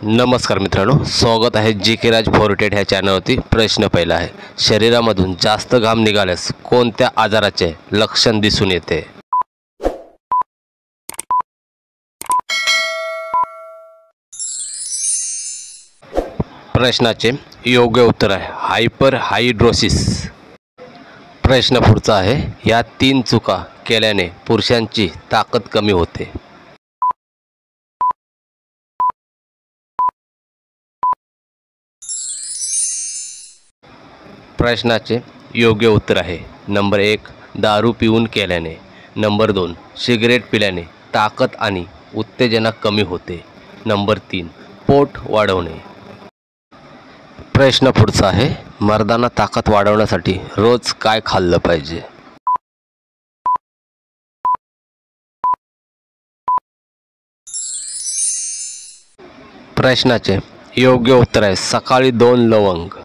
नमस्कार मित्रांनो, स्वागत आहे जी के राज फोर्टेड ह्या चॅनलवरती। प्रश्न पहिला आहे, शरीरामधून जास्त घाम निघाल्यास कोणत्या आजाराचे लक्षण दिसून येते? प्रश्नाचे योग्य उत्तर आहे हायपरहाइड्रोसिस। प्रश्न पुढचा आहे, या 3 चुका केल्याने पुरुषांची ताकद कमी होते। प्रश्नाचे योग्य उत्तर आहे नंबर 1 दारू पिऊन केल्याने, नंबर 2 सिगरेट पिल्याने ताकद आणि उत्तेजना कमी होते, नंबर 3 पोट वाढवणे। प्रश्न पुढचा आहे, मर्दांना ताकद वाढवण्यासाठी रोज काय खाल्लं पाहिजे? प्रश्नाचे योग्य उत्तर आहे सकाळी 2 लवंग,